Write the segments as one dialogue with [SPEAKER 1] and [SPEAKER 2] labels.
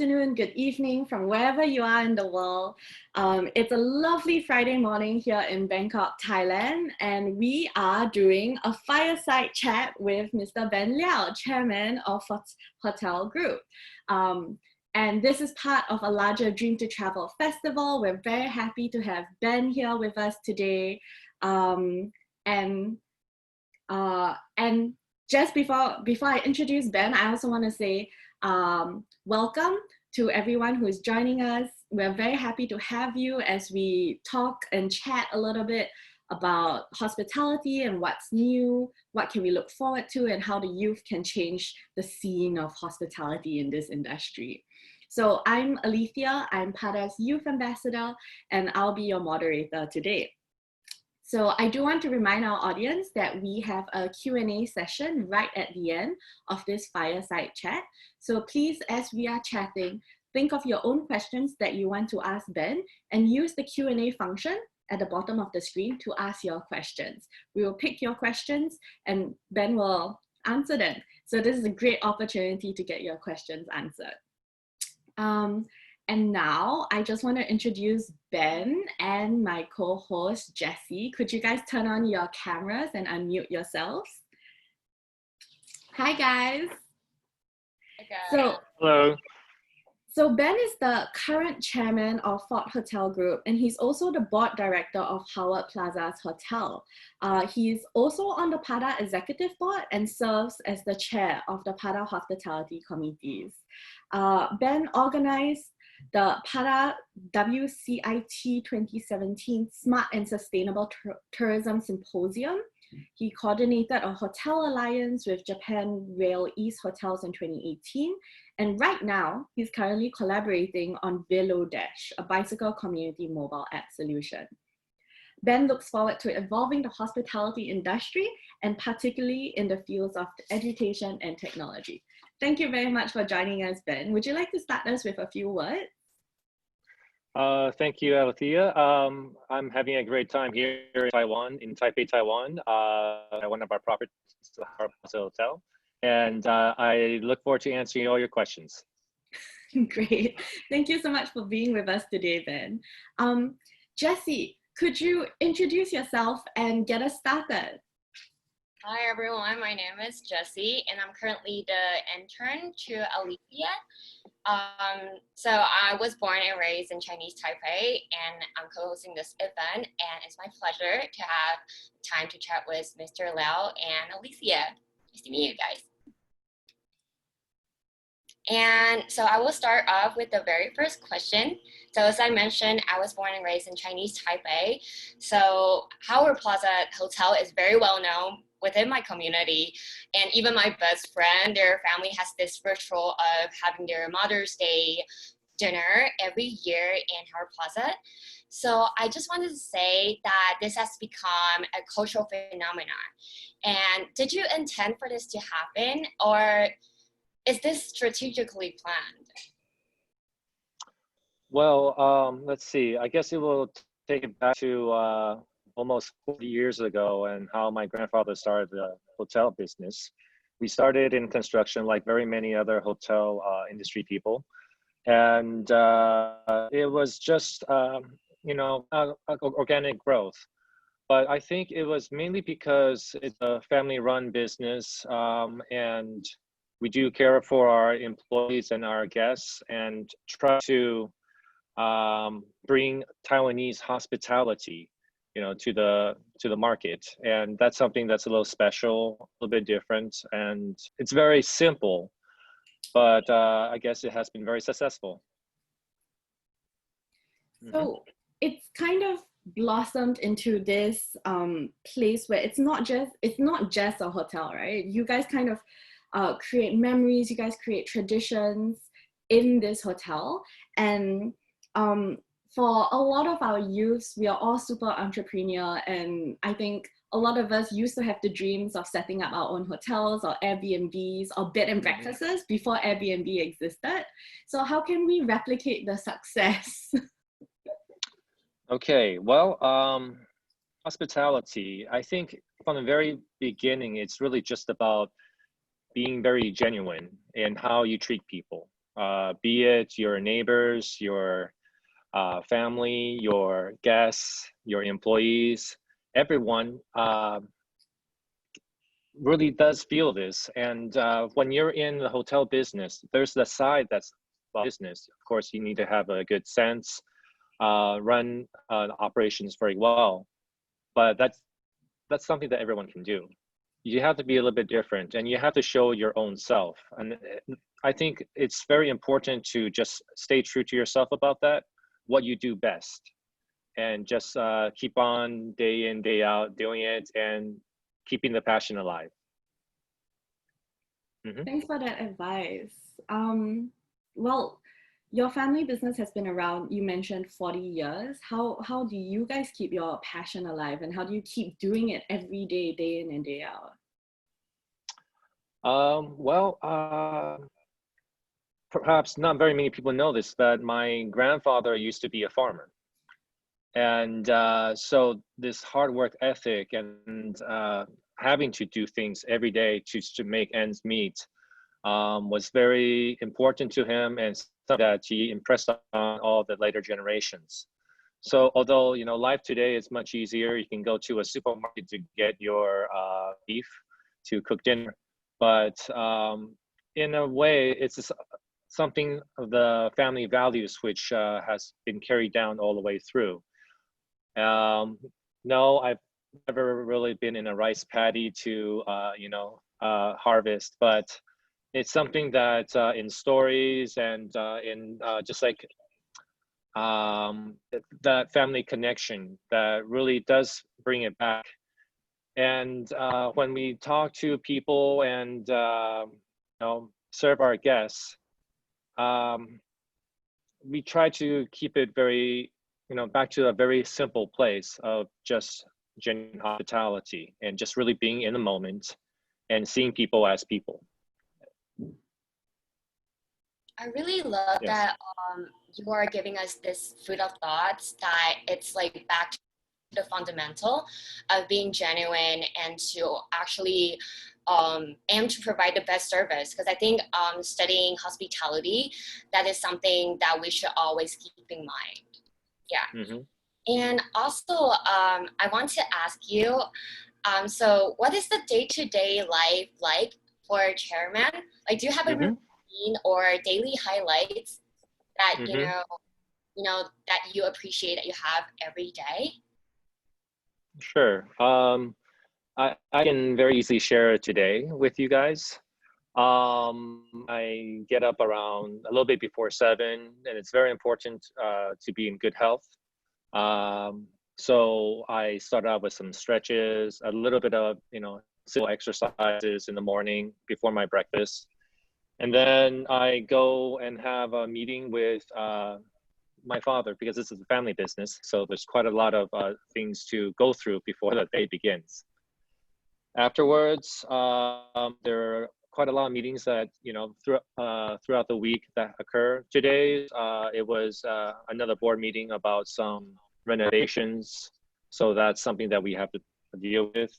[SPEAKER 1] afternoon, good evening from wherever you are in the world. It's a lovely Friday morning here in Bangkok, Thailand, and we are doing a fireside chat with Mr. Ben Liao, Chairman of Forte Hotel Group. And this is part of a larger Dream to Travel festival. We're very happy to have Ben here with us today. And just before I introduce Ben, I also want to say welcome to everyone who is joining us. We're very happy to have you as we talk and chat a little bit about hospitality and what's new, what can we look forward to, and how the youth can change the scene of hospitality in this industry. So I'm Alethea, I'm Pada's Youth Ambassador, and I'll be your moderator today. So I do want to remind our audience that we have a Q&A session right at the end of this fireside chat. So please, as we are chatting, think of your own questions that you want to ask Ben and use the Q&A function at the bottom of the screen to ask your questions. We will pick your questions and Ben will answer them. So this is a great opportunity to get your questions answered. And now I just want to introduce Ben and my co-host Jessie. Could you guys turn on your cameras and unmute yourselves? Hi guys.
[SPEAKER 2] Hi guys.
[SPEAKER 3] Hello.
[SPEAKER 1] So Ben is the current chairman of Forte Hotel Group, and he's also the board director of Howard Plaza's hotel. He's also on the Pada executive board and serves as the chair of the Pada hospitality committees. Ben organized the Pada WCIT 2017 Smart and Sustainable Tourism Symposium. He coordinated a hotel alliance with Japan Rail East Hotels in 2018. And right now, he's currently collaborating on Velo Dash, a bicycle community mobile app solution. Ben looks forward to evolving the hospitality industry, and particularly in the fields of education and technology. Thank you very much for joining us, Ben. Would you like to start us with a few words?
[SPEAKER 3] Thank you, Alethea. I'm having a great time here in Taiwan, in Taipei, Taiwan, at one of our properties, the Forte Hotel. And I look forward to answering all your questions.
[SPEAKER 1] Great. Thank you so much for being with us today, Ben. Jessie, could you introduce yourself and get us started?
[SPEAKER 2] Hi everyone, my name is Jessie and I'm currently the intern to Alethea. So I was born and raised in Chinese Taipei and I'm co-hosting this event, and it's my pleasure to have time to chat with Mr. Liao and Alethea. Nice to meet you guys. And so I will start off with the very first question. So as I mentioned, I was born and raised in Chinese Taipei. So Howard Plaza Hotel is very well known within my community. And even my best friend, their family has this ritual of having their Mother's Day dinner every year in Howard Plaza. So I just wanted to say that this has become a cultural phenomenon. And did you intend for this to happen, or is this strategically planned?
[SPEAKER 3] Well, let's see. I guess it will take it back to almost 40 years ago and how my grandfather started the hotel business. We started in construction like very many other hotel industry people. And it was just, organic growth. But I think it was mainly because it's a family-run business, and we do care for our employees and our guests and try to bring Taiwanese hospitality, to the market. And that's something that's a little special, a little bit different, and it's very simple, but I guess it has been very successful.
[SPEAKER 1] So it's kind of blossomed into this place where it's not just a hotel, right? You guys kind of create memories, you guys create traditions in this hotel. And for a lot of our youths, we are all super entrepreneur, and I think a lot of us used to have the dreams of setting up our own hotels or Airbnbs or bed and breakfasts before Airbnb existed. So how can we replicate the success?
[SPEAKER 3] Okay, well, hospitality, I think from the very beginning, it's really just about being very genuine in how you treat people. be it your neighbors, your family, your guests, your employees, everyone really does feel this. And when you're in the hotel business, there's the side that's business. Of course, you need to have a good sense, run the operations very well. But that's something that everyone can do. You have to be a little bit different, and you have to show your own self. And I think it's very important to just stay true to yourself about that, what you do best, and just keep on day in, day out doing it and keeping the passion alive.
[SPEAKER 1] Thanks for that advice. Well, your family business has been around, you mentioned 40 years. How do you guys keep your passion alive, and how do you keep doing it every day, day in and day out?
[SPEAKER 3] Well, perhaps not very many people know this, but my grandfather used to be a farmer. And so this hard work ethic and having to do things every day to make ends meet was very important to him, and something that he impressed on all the later generations. So although, you know, life today is much easier, you can go to a supermarket to get your beef to cook dinner, but in a way, it's something of the family values which has been carried down all the way through. No, I've never really been in a rice paddy to, harvest, but it's something that in stories and in just like that family connection that really does bring it back. And when we talk to people and serve our guests, we try to keep it very, back to a very simple place of just genuine hospitality and just really being in the moment and seeing people as people.
[SPEAKER 2] I really love
[SPEAKER 3] Yes.
[SPEAKER 2] that you are giving us this food of thoughts that it's like back to the fundamental of being genuine and to actually aim to provide the best service. Because I think studying hospitality, that is something that we should always keep in mind. Yeah.
[SPEAKER 3] Mm-hmm.
[SPEAKER 2] And also, I want to ask you, so what is the day-to-day life like for a chairman? Like, do you have a routine or daily highlights that that you appreciate that you have every day?
[SPEAKER 3] Sure. I can very easily share it today with you guys. I get up around a little bit before 7, and it's very important to be in good health. So I start out with some stretches, a little bit of, simple exercises in the morning before my breakfast. And then I go and have a meeting with my father, because this is a family business. So there's quite a lot of things to go through before the day begins. Afterwards, there are quite a lot of meetings that, throughout the week that occur. Today, it was another board meeting about some renovations. So that's something that we have to deal with.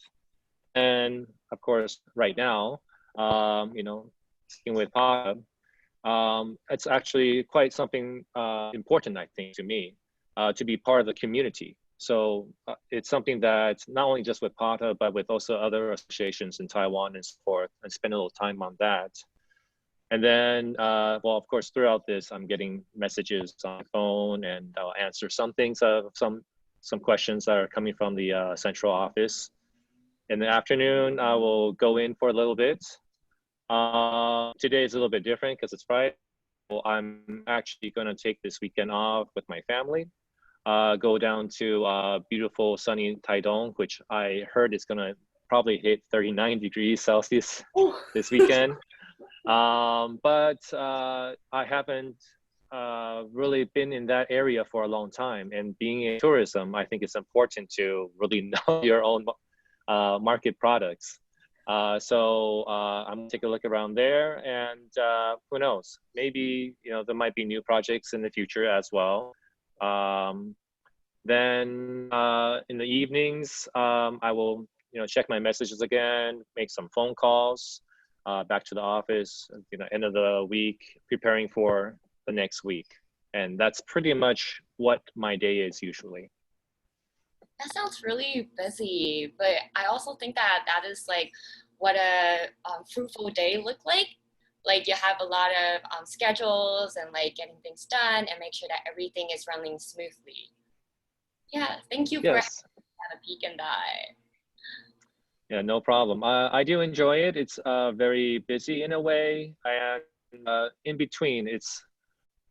[SPEAKER 3] And of course, right now, speaking with Pata, it's actually quite something important, I think, to me, to be part of the community. So it's something that not only just with PATA, but with also other associations in Taiwan and so forth, and spend a little time on that. And then, well, of course, throughout this, I'm getting messages on my phone, and I'll answer some things, some questions that are coming from the central office. In the afternoon, I will go in for a little bit. Today is a little bit different because it's Friday. Well, I'm actually going to take this weekend off with my family. Go down to beautiful sunny Taidong, which I heard is going to probably hit 39 degrees Celsius this weekend. But I haven't really been in that area for a long time. And being in tourism, I think it's important to really know your own market products. So I'm gonna take a look around there, and who knows, maybe there might be new projects in the future as well. Then in the evenings, I will check my messages again, make some phone calls, back to the office, end of the week, preparing for the next week. And that's pretty much what my day is usually.
[SPEAKER 2] That sounds really busy, but I also think that that is like what a fruitful day look like. Like you have a lot of schedules and like getting things done and make sure that everything is running smoothly. Yeah, thank you for having
[SPEAKER 3] Yes.
[SPEAKER 2] a peek in that.
[SPEAKER 3] Yeah, no problem. I do enjoy it. It's very busy in a way, and in between, it's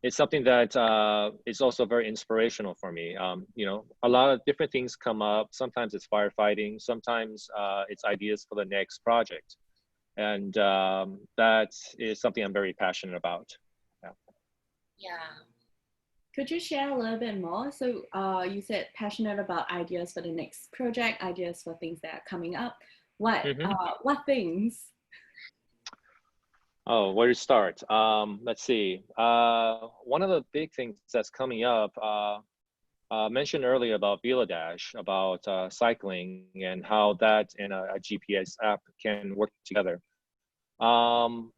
[SPEAKER 3] something that is also very inspirational for me. A lot of different things come up. Sometimes it's firefighting. Sometimes it's ideas for the next project, and that is something I'm very passionate about. Yeah.
[SPEAKER 2] Yeah.
[SPEAKER 1] Could you share a little bit more? So you said passionate about ideas for the next project, ideas for things that are coming up.
[SPEAKER 3] Mm-hmm.
[SPEAKER 1] What things?
[SPEAKER 3] Oh, where to start? Let's see. One of the big things that's coming up, mentioned earlier about Dash, about cycling and how that and a GPS app can work together. Um,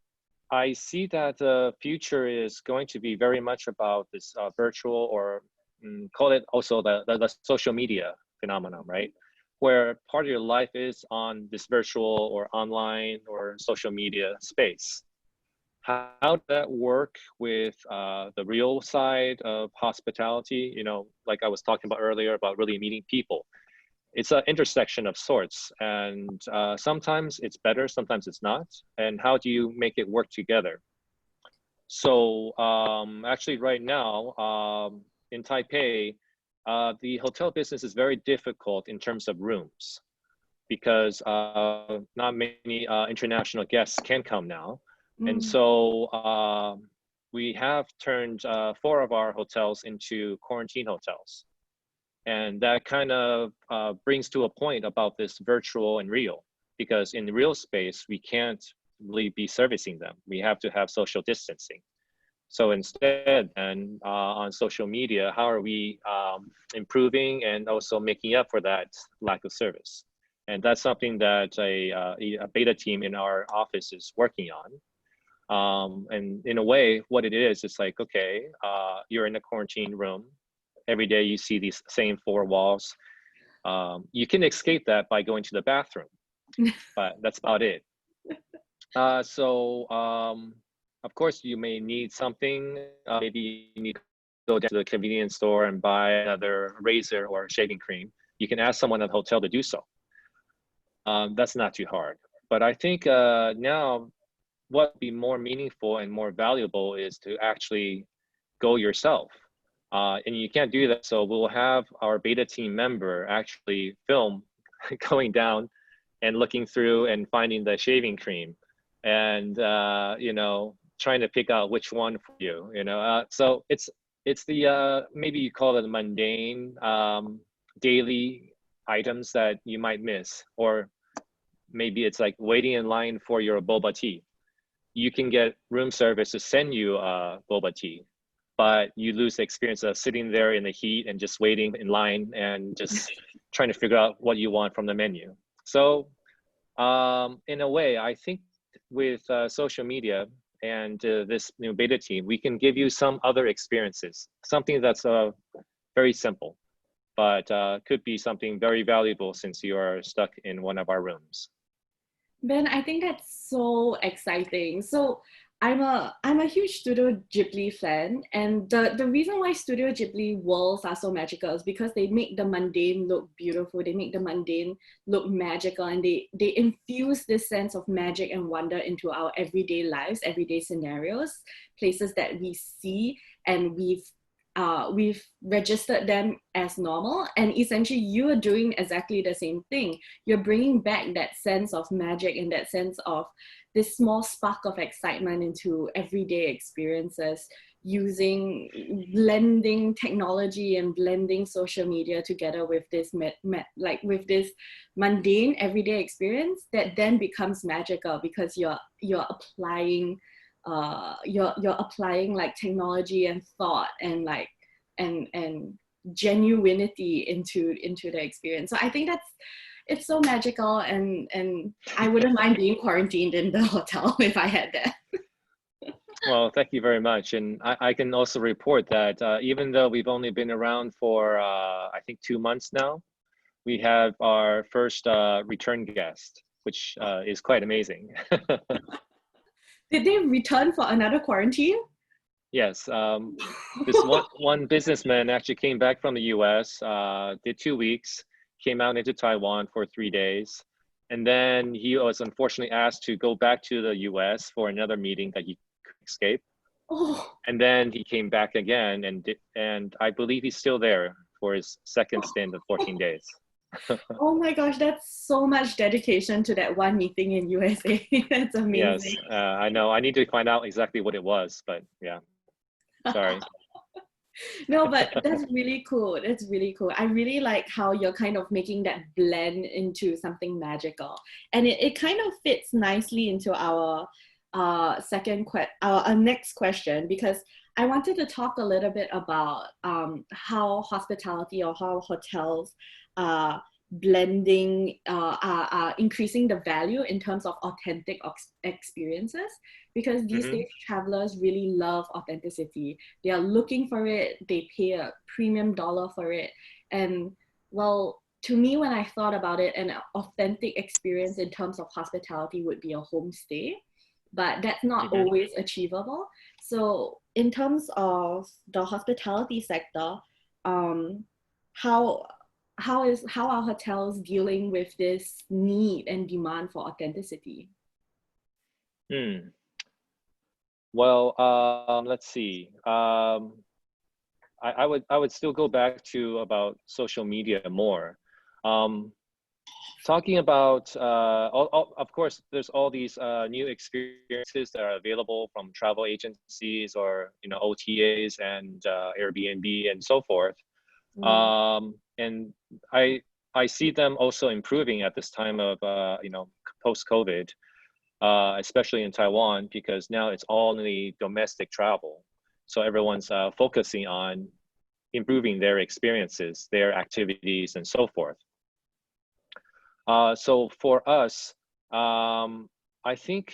[SPEAKER 3] I see that the future is going to be very much about this virtual, or call it also the social media phenomenon, right? Where part of your life is on this virtual or online or social media space. How does that work with the real side of hospitality? Like I was talking about earlier about really meeting people. It's an intersection of sorts, and sometimes it's better, sometimes it's not. And how do you make it work together? So actually right now in Taipei, the hotel business is very difficult in terms of rooms because not many international guests can come now. And so we have turned 4 of our hotels into quarantine hotels. And that kind of brings to a point about this virtual and real, because in the real space, we can't really be servicing them. We have to have social distancing. So instead, and on social media, how are we improving and also making up for that lack of service? And that's something that a beta team in our office is working on. And in a way, what it is, it's like, okay, you're in a quarantine room. Every day you see these same 4 walls. You can escape that by going to the bathroom, but that's about it. Of course, you may need something. Maybe you need to go down to the convenience store and buy another razor or shaving cream. You can ask someone at the hotel to do so. That's not too hard. But I think now what would be more meaningful and more valuable is to actually go yourself. And you can't do that. So we'll have our beta team member actually film going down and looking through and finding the shaving cream and, trying to pick out which one for you, so it's the, maybe you call it mundane daily items that you might miss, or maybe it's like waiting in line for your boba tea. You can get room service to send you boba tea, but you lose the experience of sitting there in the heat and just waiting in line and just trying to figure out what you want from the menu. So in a way, I think with social media and this new beta team, we can give you some other experiences, something that's very simple, but could be something very valuable since you are stuck in one of our rooms.
[SPEAKER 1] Ben, I think that's so exciting. So I'm a huge Studio Ghibli fan, and the reason why Studio Ghibli worlds are so magical is because they make the mundane look beautiful. They make the mundane look magical, and they infuse this sense of magic and wonder into our everyday lives, everyday scenarios, places that we see, and we've registered them as normal, and essentially you are doing exactly the same thing. You're bringing back that sense of magic and that sense of this small spark of excitement into everyday experiences, blending technology and blending social media together with this with this mundane everyday experience that then becomes magical because you're applying you're applying like technology and thought and like and genuinity into the experience. So I think it's so magical, and I wouldn't mind being quarantined in the hotel if I had that.
[SPEAKER 3] Well, thank you very much. And I can also report that even though we've only been around for, I think, 2 months now, we have our first return guest, which is quite amazing.
[SPEAKER 1] Did they return for another quarantine?
[SPEAKER 3] Yes, this one businessman actually came back from the US, did 2 weeks, came out into Taiwan for 3 days, and then he was unfortunately asked to go back to the US for another meeting that he could escape.
[SPEAKER 1] Oh,
[SPEAKER 3] And then he came back again, and I believe he's still there for his second stint of 14 days.
[SPEAKER 1] oh my gosh, that's so much dedication to that one meeting in USA. That's
[SPEAKER 3] Yes,
[SPEAKER 1] amazing.
[SPEAKER 3] I know. I need to find out exactly what it was, but yeah, sorry.
[SPEAKER 1] No, but that's really cool. That's really cool. I really like how you're kind of making that blend into something magical. And it kind of fits nicely into our our next question, because I wanted to talk a little bit about how hospitality or how hotels blending are increasing the value in terms of authentic experiences, because these
[SPEAKER 3] Hmm.
[SPEAKER 1] days travelers really love authenticity. They are looking for it, they pay a premium dollar for it. And well, to me, when I thought about it, an authentic experience in terms of hospitality would be a homestay, but that's not
[SPEAKER 3] Hmm.
[SPEAKER 1] always achievable. So in terms of the hospitality sector, um, how how are hotels dealing with this need and demand for authenticity?
[SPEAKER 3] Hmm. Well, let's see. I would still go back to about social media more. Um, Talking about, of course, there's all these new experiences that are available from travel agencies or OTAs and Airbnb and so forth.
[SPEAKER 1] Mm,
[SPEAKER 3] And I see them also improving at this time of post COVID, especially in Taiwan, because now it's only domestic travel. So everyone's focusing on improving their experiences, their activities, and so forth. So for us, I think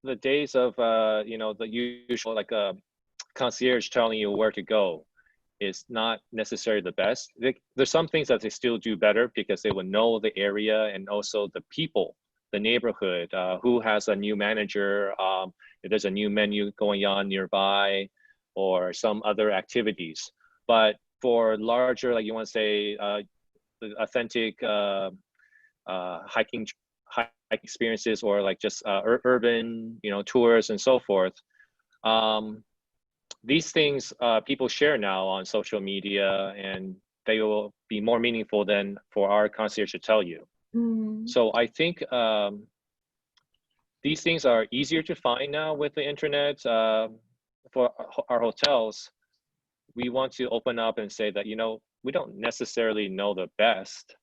[SPEAKER 3] the days of the usual like a concierge telling you where to go is not necessarily the best. There's some things that they still do better because they would know the area and also the people, the neighborhood, who has a new manager, if there's a new menu going on nearby, or some other activities. But for larger, like you want to say, the authentic hiking hike experiences, or like just urban tours and so forth, um, these things people share now on social media, and they will be more meaningful than for our concierge to tell you.
[SPEAKER 1] mm,
[SPEAKER 3] So I think these things are easier to find now with the internet. For our hotels, we want to open up and say that we don't necessarily know the best.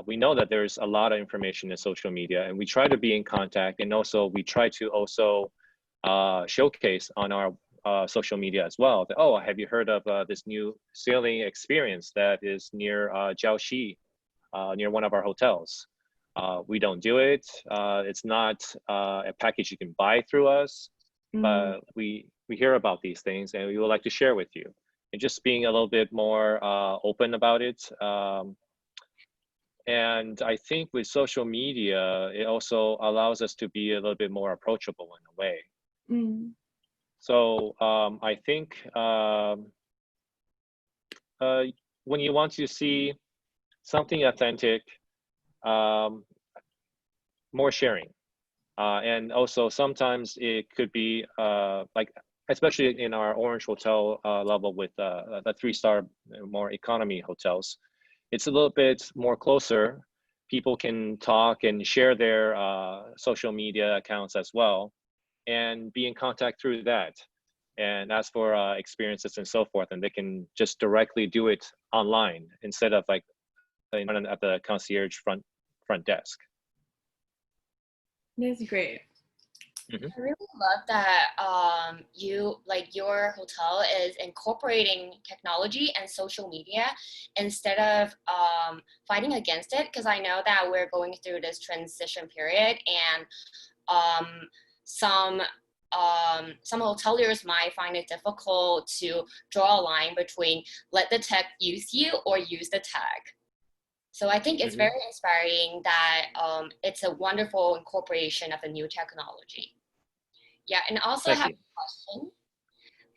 [SPEAKER 3] We know that there's a lot of information in social media, and we try to be in contact, and also we try to also showcase on our social media as well. That, oh, have you heard of this new sailing experience that is near Jiaoxi, near one of our hotels? We don't do it. It's not a package you can buy through us,
[SPEAKER 1] mm.
[SPEAKER 3] but we hear about these things, and we would like to share with you. And just being a little bit more open about it. And I think with social media, it also allows us to be a little bit more approachable in a way.
[SPEAKER 1] Mm,
[SPEAKER 3] So I think uh, when you want to see something authentic, um, more sharing. And also sometimes it could be like, especially in our Orange Hotel level with the 3-star more economy hotels, it's a little bit more closer. People can talk and share their social media accounts as well, and be in contact through that, and ask for experiences and so forth. And they can just directly do it online instead of like at the concierge front desk.
[SPEAKER 1] that's great.
[SPEAKER 3] Mhm.
[SPEAKER 2] I really love that you like your hotel is incorporating technology and social media instead of fighting against it, because I know that we're going through this transition period, and um, some some hoteliers might find it difficult to draw a line between let the tech use you or use the tech. So I think it's
[SPEAKER 3] Mhm.
[SPEAKER 2] very inspiring that it's a wonderful incorporation of a new technology. Yeah, and also I
[SPEAKER 3] Thank
[SPEAKER 2] have
[SPEAKER 3] you.
[SPEAKER 2] a question.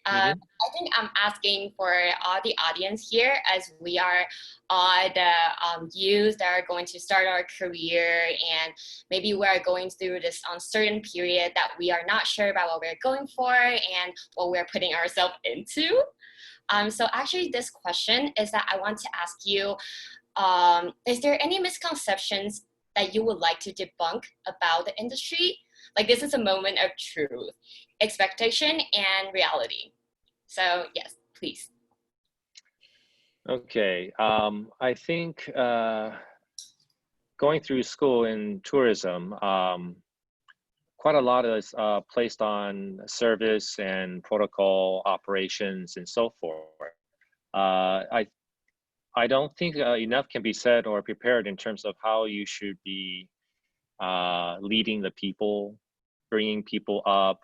[SPEAKER 3] Mhm.
[SPEAKER 2] I think I'm asking for all the audience here, as we are all the youth that are going to start our career, and maybe we are going through this uncertain period that we are not sure about what we're going for and what we're putting ourselves into. So actually, this question is that I want to ask you, is there any misconceptions that you would like to debunk about the industry? Like, this is a moment of truth, expectation, and reality. So yes, please.
[SPEAKER 3] Okay. I think going through school in tourism, quite a lot is placed on service and protocol operations and so forth. I don't think enough can be said or prepared in terms of how you should be leading the people, bringing people up,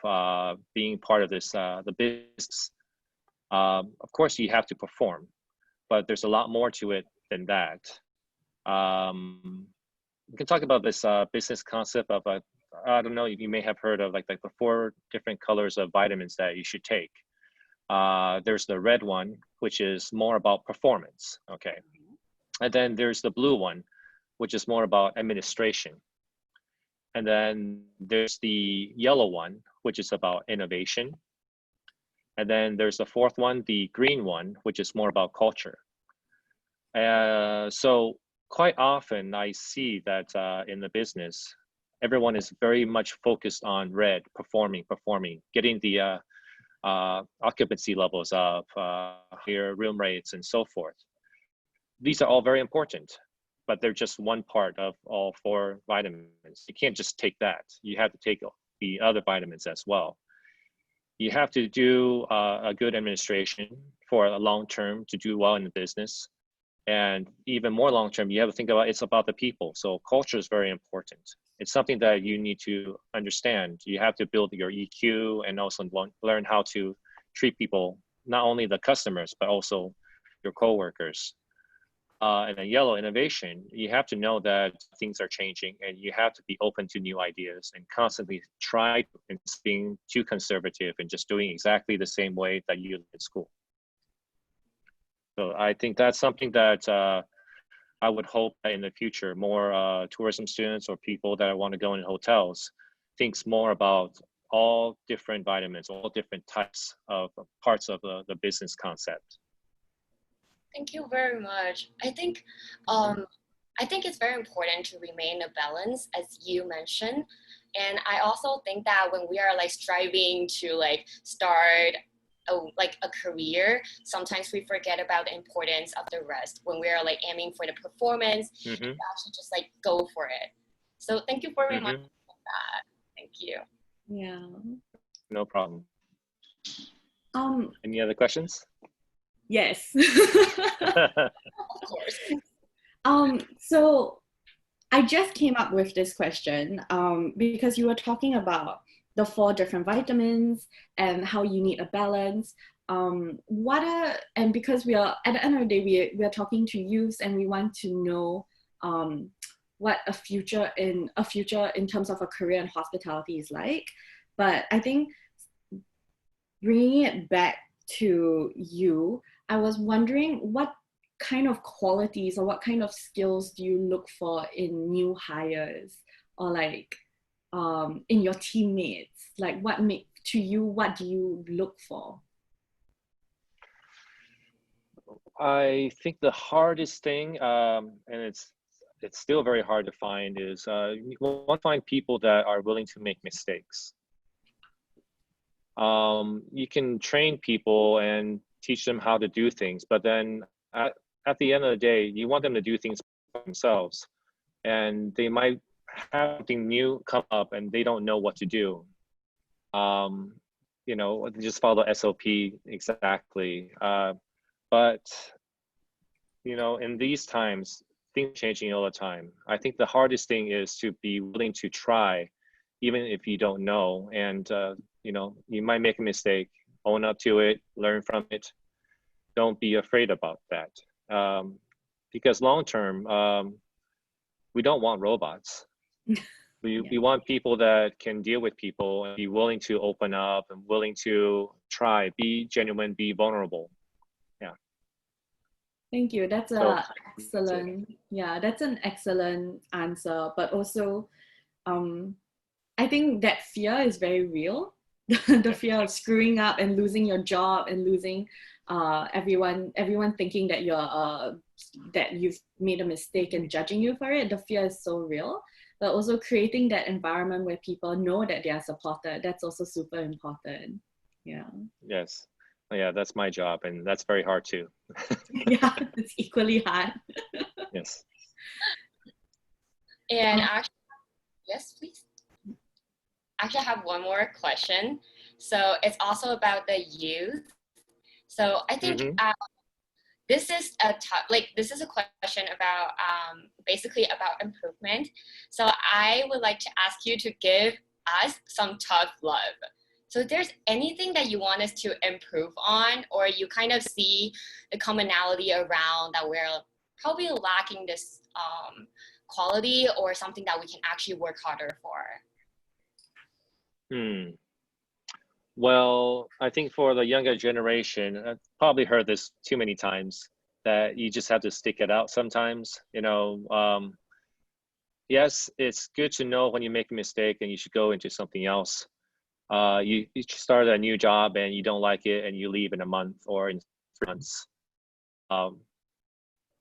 [SPEAKER 3] being part of this the business. Of course, you have to perform, but there's a lot more to it than that. Um, we can talk about this business concept of I don't know, you may have heard of like the four different colors of vitamins that you should take. There's the red one, which is more about performance. Okay. And then there's the blue one, which is more about administration. And then there's the yellow one, which is about innovation. And then there's the fourth one, the green one, which is more about culture. So quite often I see that in the business, everyone is very much focused on red, performing, getting the occupancy levels up, higher room rates, and so forth. These are all very important, but they're just one part of all four vitamins. You can't just take that. You have to take the other vitamins as well. You have to do a good administration for a long term to do well in the business. And even more long term, you have to think about it's about the people. So culture is very important. It's something that you need to understand. You have to build your EQ and also learn how to treat people, not only the customers, but also your coworkers. And then yellow innovation, you have to know that things are changing and you have to be open to new ideas and constantly try being too conservative and just doing exactly the same way that you did at school. So I think that's something that I would hope that in the future, more tourism students or people that want to go in hotels thinks more about all different vitamins, all different types of parts of the business concept.
[SPEAKER 2] Thank you very much. I think it's very important to remain a balance, as you mentioned. And I also think that when we are like striving to like start like a career, sometimes we forget about the importance of the rest when we are like aiming for the performance and
[SPEAKER 3] Mm-hmm.
[SPEAKER 2] actually just like go for it. So thank you for reminding
[SPEAKER 3] Mm-hmm.
[SPEAKER 2] me of that. Thank you.
[SPEAKER 1] Yeah.
[SPEAKER 3] No problem.
[SPEAKER 1] Um,
[SPEAKER 3] Any other questions?
[SPEAKER 1] yes.
[SPEAKER 2] Of course.
[SPEAKER 1] So I just came up with this question because you were talking about the four different vitamins and how you need a balance. And because we are, at the end of the day, we are talking to youths and we want to know what a future in terms of a career in hospitality is like. But I think bringing it back to you, I was wondering what kind of qualities or what kind of skills do you look for in new hires or like in your teammates? Like what make to you, what do you look for?
[SPEAKER 3] I think the hardest thing, and it's still very hard to find, is you want to find people that are willing to make mistakes. You can train people and teach them how to do things, but then at the end of the day, you want them to do things themselves, and they might have something new come up and they don't know what to do. You know, just follow SOP exactly. But you know, in these times, things are changing all the time. I think the hardest thing is to be willing to try, even if you don't know. And you know, you might make a mistake, own up to it, learn from it. Don't be afraid about that. Because long term, we don't want robots.
[SPEAKER 1] Yeah.
[SPEAKER 3] We want people that can deal with people and be willing to open up and willing to try, be genuine, be vulnerable. Yeah.
[SPEAKER 1] Thank you. That's
[SPEAKER 3] So
[SPEAKER 1] a
[SPEAKER 3] that's it.
[SPEAKER 1] excellent, yeah, that's an excellent answer. But also, um, I think that fear is very real. The
[SPEAKER 3] Yeah.
[SPEAKER 1] fear of screwing up and losing your job and losing everyone thinking that that you've made a mistake and judging you for it. The fear is so real. But also creating that environment where people know that they are supported. That's also super important. Yeah.
[SPEAKER 3] Yes. Yeah, that's my job, and that's very hard too.
[SPEAKER 1] Yeah, it's equally hard.
[SPEAKER 3] Yes.
[SPEAKER 2] And
[SPEAKER 1] Um,
[SPEAKER 2] actually, yes, please. Actually, I have one more question. So it's also about the youth. So I think
[SPEAKER 3] Mm-hmm.
[SPEAKER 2] this is this is a question about basically about improvement. So I would like to ask you to give us some tough love. So if there's anything that you want us to improve on, or you kind of see the commonality around that we're probably lacking this quality, or something that we can actually work harder for.
[SPEAKER 3] Hmm. Well, I think for the younger generation, I've probably heard this too many times that you just have to stick it out sometimes. You know, yes, it's good to know when you make a mistake and you should go into something else. You start a new job and you don't like it and you leave in a month or in 3 months. Um,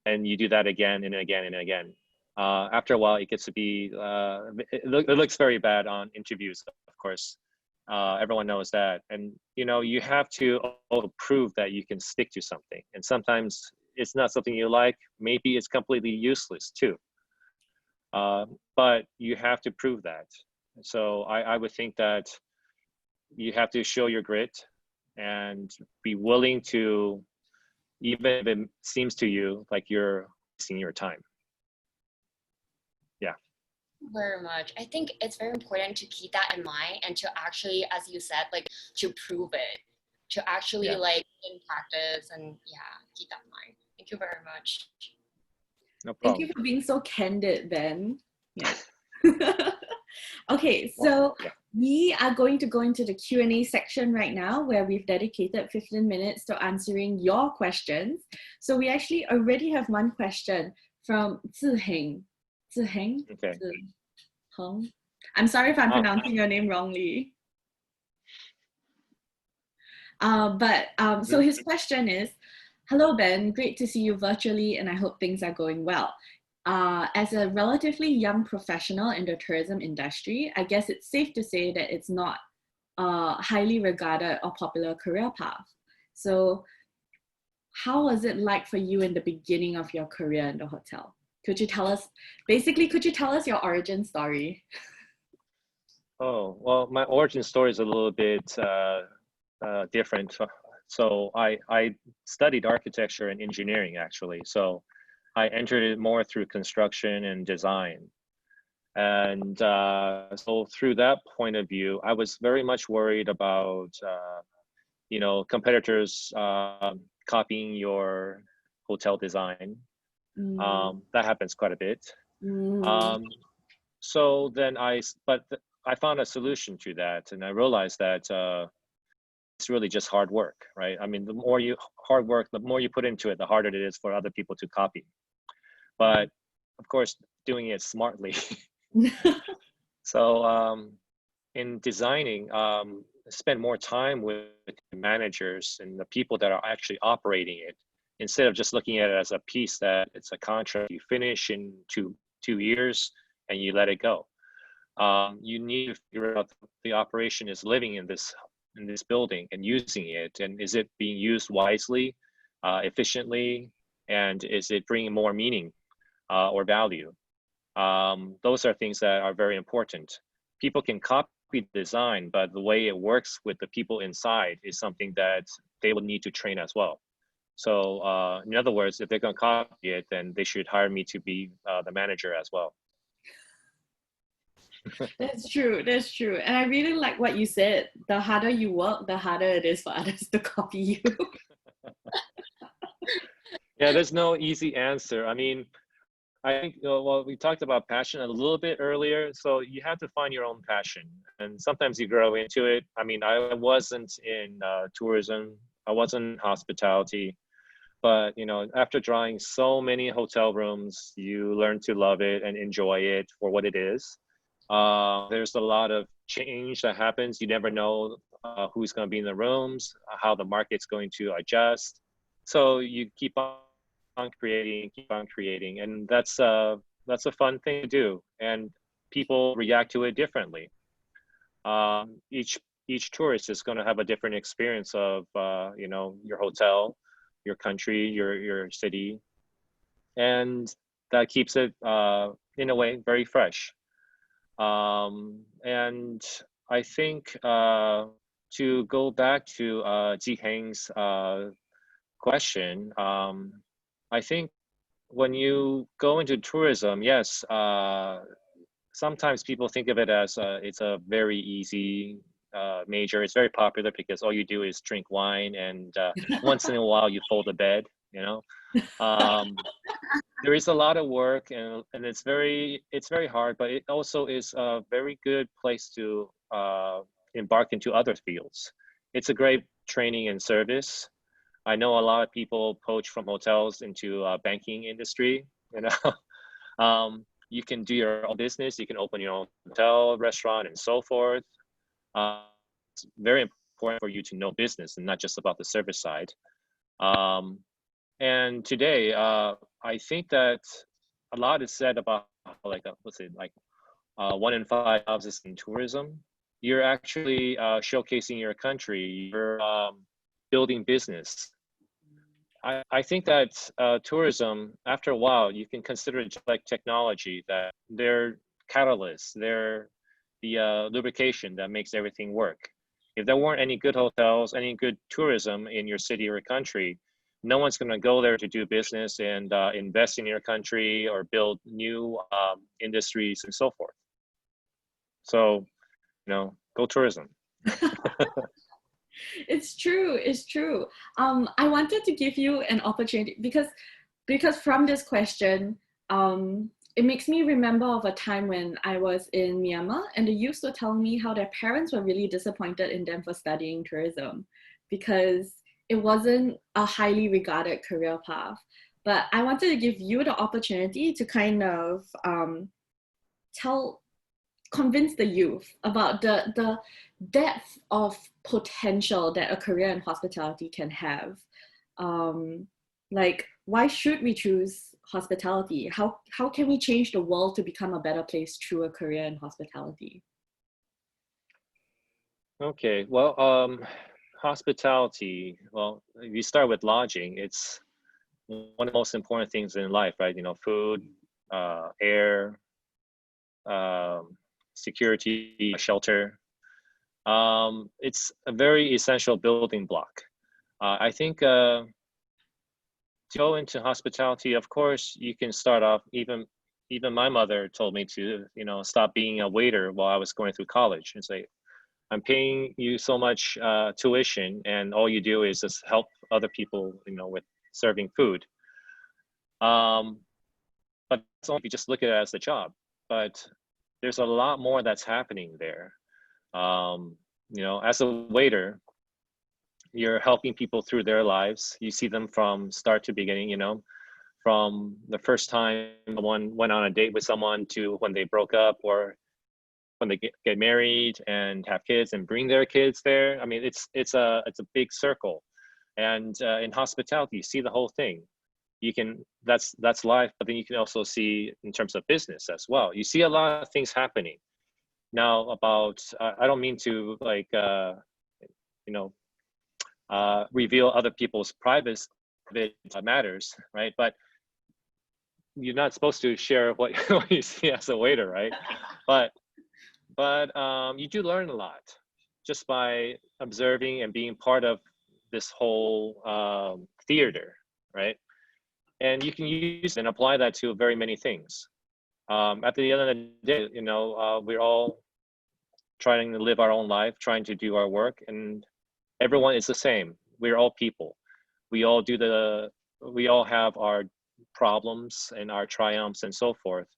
[SPEAKER 3] and you do that again and again and again. After a while, it gets to be, it looks very bad on interviews, of course. Everyone knows that. And, you know, you have to also prove that you can stick to something. And sometimes it's not something you like. Maybe it's completely useless too. But you have to prove that. So I would think that you have to show your grit and be willing to, even if it seems to you like you're wasting your time. Yeah.
[SPEAKER 2] Very much. I think it's very important to keep that in mind, and to actually, as you said, like to prove it, to actually
[SPEAKER 3] Yeah.
[SPEAKER 2] like in practice, and yeah, keep that in mind. Thank you very much.
[SPEAKER 3] No
[SPEAKER 1] Thank you
[SPEAKER 3] problem.
[SPEAKER 1] for being so candid, Ben. Yeah. Okay,
[SPEAKER 3] Well,
[SPEAKER 1] so
[SPEAKER 3] yeah.
[SPEAKER 1] we are going to go into the Q&A section right now, where we've dedicated 15 minutes to answering your questions. So we actually already have one question from Ziheng. Ziheng?
[SPEAKER 3] Okay.
[SPEAKER 1] Ziheng? I'm sorry if I'm
[SPEAKER 3] Ah,
[SPEAKER 1] pronouncing your name wrongly. So
[SPEAKER 3] mhm.
[SPEAKER 1] his question is, hello Ben, great to see you virtually and I hope things are going well. As a relatively young professional in the tourism industry, I guess it's safe to say that it's not a highly regarded or popular career path. So how was it like for you in the beginning of your career in the hotel? Could you tell us, basically, could you tell us your origin story?
[SPEAKER 3] Oh, well, my origin story is a little bit different. So I studied architecture and engineering actually. So I entered it more through construction and design. And so through that point of view, I was very much worried about, you know, competitors copying your hotel design.
[SPEAKER 1] Mm,
[SPEAKER 3] That happens quite a bit.
[SPEAKER 1] mm,
[SPEAKER 3] Um, so then I found a solution to that, and I realized that it's really just hard work, right? I mean, the more you hard work, the more you put into it, the harder it is for other people to copy. But of course, doing it smartly. So in designing, spend more time with the managers and the people that are actually operating it, instead of just looking at it as a piece that it's a contract you finish in two years and you let it go. You need to figure out the operation is living in this building and using it, and is it being used wisely, efficiently, and is it bringing more meaning or value? Those are things that are very important. People can copy be designed, but the way it works with the people inside is something that they will need to train as well. So in other words, if they're going to copy it, then they should hire me to be the manager as well.
[SPEAKER 1] That's true. That's true. And I really like what you said. The harder you work, the harder it is for others to copy you.
[SPEAKER 3] Yeah, there's no easy answer. I mean, I think, well, we talked about passion a little bit earlier. So you have to find your own passion. And sometimes you grow into it. I mean, I wasn't in tourism, I wasn't in hospitality. But, you know, after drawing so many hotel rooms, you learn to love it and enjoy it for what it is. There's a lot of change that happens. You never know who's going to be in the rooms, how the market's going to adjust. So you keep on creating, and that's a fun thing to do. And people react to it differently. Each tourist is going to have a different experience of you know, your hotel, your country, your city, and that keeps it in a way very fresh. And I think to go back to Ji Heng's question, I think when you go into tourism, yes, sometimes people think of it as it's a very easy major. It's very popular because all you do is drink wine and once in a while you fold a bed, you know. There is a lot of work and it's very hard, but it also is a very good place to embark into other fields. It's a great training and service. I know a lot of people poach from hotels into banking industry, you know. You can do your own business, you can open your own hotel, restaurant, and so forth. It's very important for you to know business and not just about the service side. And today, I think that a lot is said about like let's say like 1 in 5 jobs is in tourism. You're actually showcasing your country. You're building business. I think that tourism, after a while, you can consider it just like technology, that they're catalysts, they're the lubrication that makes everything work. If there weren't any good hotels, any good tourism in your city or country, no one's going to go there to do business and invest in your country or build new industries and so forth. So, you know, go tourism.
[SPEAKER 1] It's true. It's true. I wanted to give you an opportunity because from this question, it makes me remember of a time when I was in Myanmar and the youths were telling me how their parents were really disappointed in them for studying tourism because it wasn't a highly regarded career path. But I wanted to give you the opportunity to kind of convince the youth about the depth of potential that a career in hospitality can have. Like, why should we choose hospitality? How can we change the world to become a better place through a career in hospitality?
[SPEAKER 3] Okay, well, hospitality, well, if you start with lodging, it's one of the most important things in life, right? You know, food, air, security, shelter. It's a very essential building block. I think to go into hospitality, of course, you can start off, even my mother told me to, you know, stop being a waiter while I was going through college and say, I'm paying you so much tuition and all you do is just help other people, you know, with serving food. But it's only if you just look at it as a job, but there's a lot more that's happening there. You know, as a waiter, you're helping people through their lives. You see them from start to beginning, you know, from the first time someone went on a date with someone to when they broke up or when they get married and have kids and bring their kids there. I mean, it's a big circle. And in hospitality, you see the whole thing. You can, that's life, but then you can also see in terms of business as well. You see a lot of things happening. Now about, I don't mean to like, you know, reveal other people's private matters, right? But you're not supposed to share what, what you see as a waiter, right? But but you do learn a lot just by observing and being part of this whole theater, right? And you can use and apply that to very many things. At the end of the day, we're all trying to live our own life, trying to do our work, and everyone is the same. We're all people. We all do we all have our problems and our triumphs and so forth.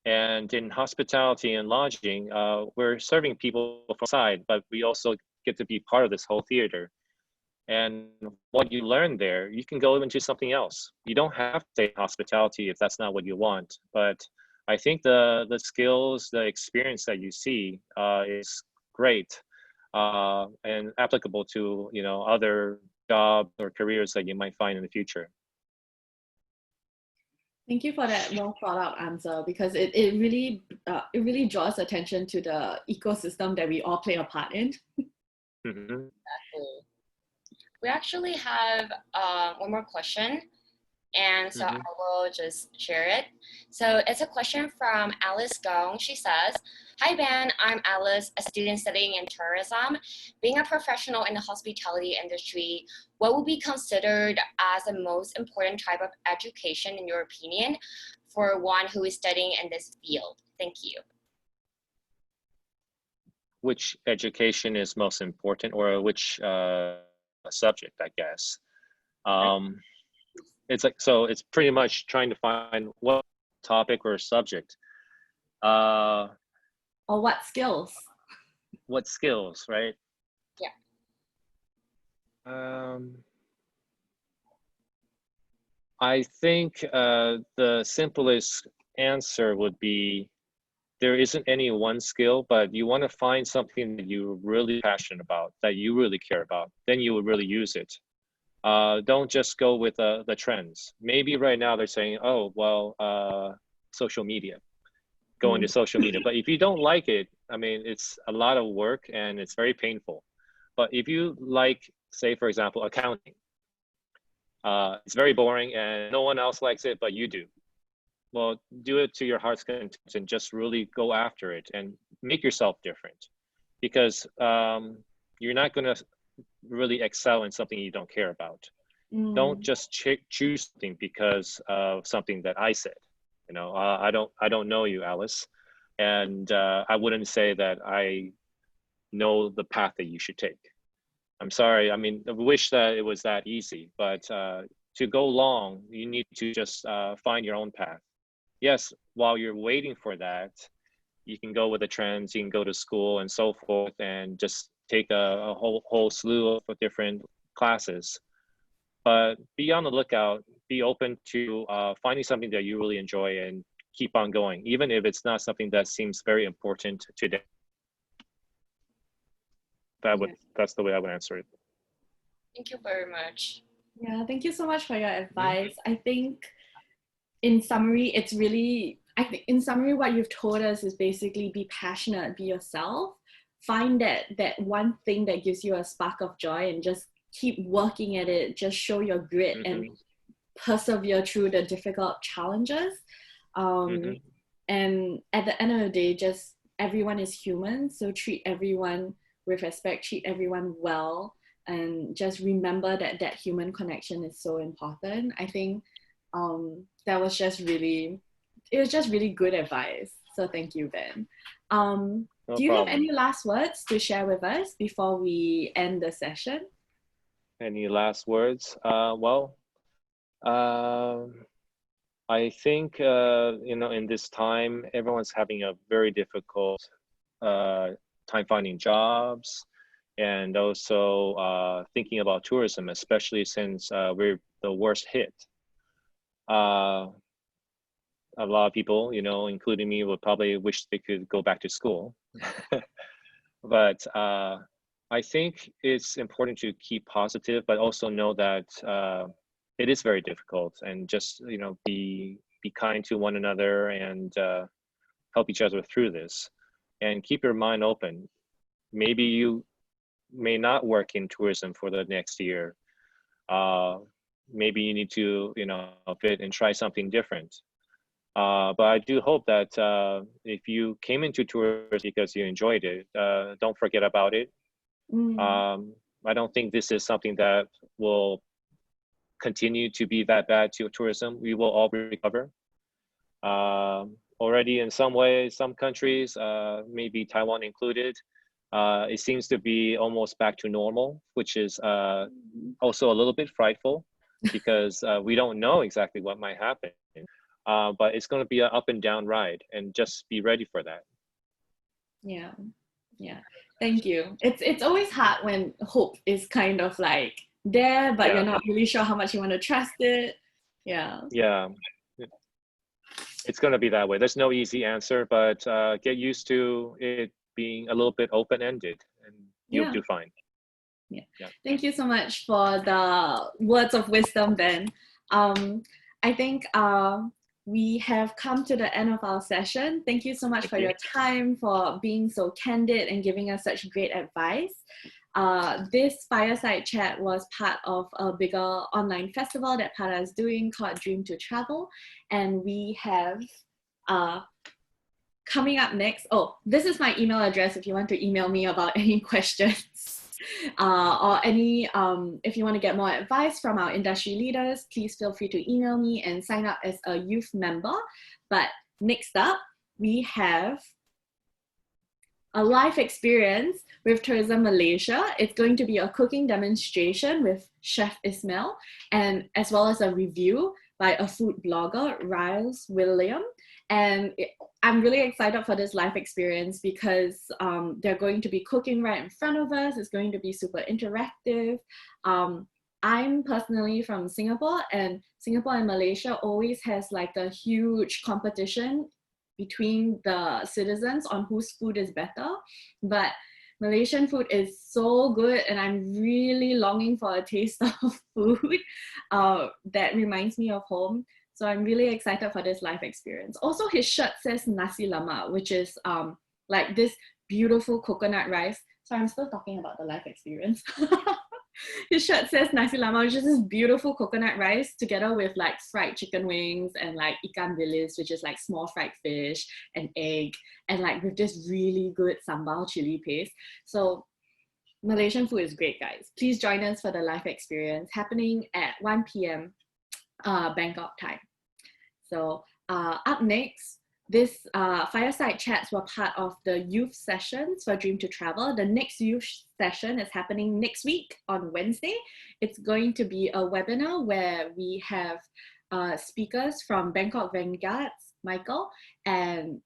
[SPEAKER 3] And in hospitality and lodging, we're serving people from outside, but we also get to be part of this whole theater. And what you learn there, you can go into something else. You don't have to stay in hospitality if that's not what you want. But I think the skills, the experience that you see is great and applicable to other jobs or careers that you might find in the future.
[SPEAKER 1] Thank you for that well thought out answer, because it really draws attention to the ecosystem that we all play a part in.
[SPEAKER 3] Mm-hmm.
[SPEAKER 2] Exactly. We actually have one more question, and so I will just share it. So it's a question from Alice Gong. She says, "Hi Ben, I'm Alice, a student studying in tourism. Being a professional in the hospitality industry, what would be considered as the most important type of education in your opinion for one who is studying in this field? Thank you."
[SPEAKER 3] Which education is most important, or which subject, I guess. It's pretty much trying to find what topic or subject.
[SPEAKER 1] Or what skills?
[SPEAKER 3] What skills, right?
[SPEAKER 2] Yeah.
[SPEAKER 3] I think the simplest answer would be there isn't any one skill, but you want to find something that you're really passionate about, that you really care about, then you would really use it. Don't just go with the trends. Maybe right now they're saying, oh, well, social media, go into social media. But if you don't like it, I mean, it's a lot of work and it's very painful. But if you like, say, for example, accounting, it's very boring and no one else likes it, but you do. Well, do it to your heart's content and just really go after it and make yourself different, because you're not going to really excel in something you don't care about. Don't just choose something because of something that I said. I don't know you, Alice, and I wouldn't say that I know the path that you should take. I'm sorry. I mean, I wish that it was that easy, but to go long, you need to just find your own path. Yes, while you're waiting for that, you can go with the trends, you can go to school and so forth, and just take a whole slew of different classes. But be on the lookout, be open to finding something that you really enjoy and keep on going, even if it's not something that seems very important today. That's the way I would answer it.
[SPEAKER 2] Thank you very much.
[SPEAKER 1] Yeah, thank you so much for your advice. I think in summary, in summary, what you've told us is basically be passionate, be yourself, find that one thing that gives you a spark of joy and just keep working at it, just show your grit and persevere through the difficult challenges. And at the end of the day, just everyone is human, so treat everyone with respect, treat everyone well, and just remember that human connection is so important. I think that was just really good advice. So thank you, Ben.
[SPEAKER 3] No
[SPEAKER 1] do you
[SPEAKER 3] problem.
[SPEAKER 1] have any last words to share with us before we end the session?
[SPEAKER 3] Any last words? Well, I think in this time, everyone's having a very difficult time finding jobs, and also thinking about tourism, especially since we're the worst hit. A lot of people, including me, would probably wish they could go back to school. But I think it's important to keep positive, but also know that it is very difficult, and just be kind to one another and help each other through this, and keep your mind open. Maybe you may not work in tourism for the next year. Maybe you need to fit and try something different. But I do hope that if you came into tourism because you enjoyed it, don't forget about it. I don't think this is something that will continue to be that bad to tourism. We will all recover. Already in some ways, some countries, maybe Taiwan included, it seems to be almost back to normal, which is also a little bit frightful because we don't know exactly what might happen. But it's going to be an up and down ride, and just be ready for that.
[SPEAKER 1] Yeah, yeah. Thank you. It's always hard when hope is kind of like there, but
[SPEAKER 3] Yeah.
[SPEAKER 1] you're not really sure how much you want to trust it. Yeah.
[SPEAKER 3] Yeah. It's going to be that way. There's no easy answer, but get used to it being a little bit open-ended, and you'll do fine.
[SPEAKER 1] Yeah. Thank you so much for the words of wisdom, Ben. I think we have come to the end of our session. Thank you so much for your time, for being so candid and giving us such great advice. This fireside chat was part of a bigger online festival that Pada is doing called Dream to Travel. And we have coming up next, this is my email address if you want to email me about any questions. Or any, if you want to get more advice from our industry leaders, please feel free to email me and sign up as a youth member. But next up, we have a live experience with Tourism Malaysia. It's going to be a cooking demonstration with Chef Ismail, and as well as a review by a food blogger, Riles William. And I'm really excited for this live experience because they're going to be cooking right in front of us. It's going to be super interactive. I'm personally from Singapore, and Singapore and Malaysia always has like a huge competition between the citizens on whose food is better. But Malaysian food is so good, and I'm really longing for a taste of food that reminds me of home. So I'm really excited for this live experience. Also, his shirt says nasi lemak, which is like this beautiful coconut rice. So I'm still talking about the live experience. His shirt says nasi lemak, which is this beautiful coconut rice together with like fried chicken wings and like ikan bilis, which is like small fried fish and egg, and like with this really good sambal chili paste. So Malaysian food is great, guys. Please join us for the live experience happening at 1 p.m. Bangkok time. So up next, this fireside chats were part of the youth sessions for Dream to Travel. The next youth session is happening next week on Wednesday. It's going to be a webinar where we have speakers from Bangkok Vanguards, Michael, and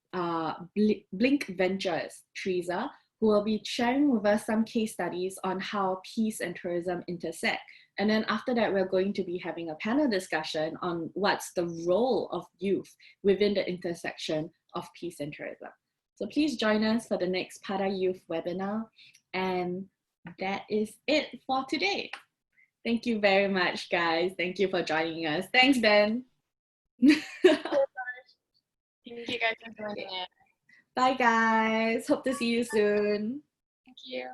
[SPEAKER 1] Blink Ventures, Teresa, who will be sharing with us some case studies on how peace and tourism intersect. And then after that, we're going to be having a panel discussion on what's the role of youth within the intersection of peace and tourism. So please join us for the next Pada Youth webinar. And that is it for today. Thank you very much, guys. Thank you for joining us. Thanks, Ben.
[SPEAKER 2] Thank you guys for joining in.
[SPEAKER 1] Bye, guys. Hope to see you soon.
[SPEAKER 2] Thank you.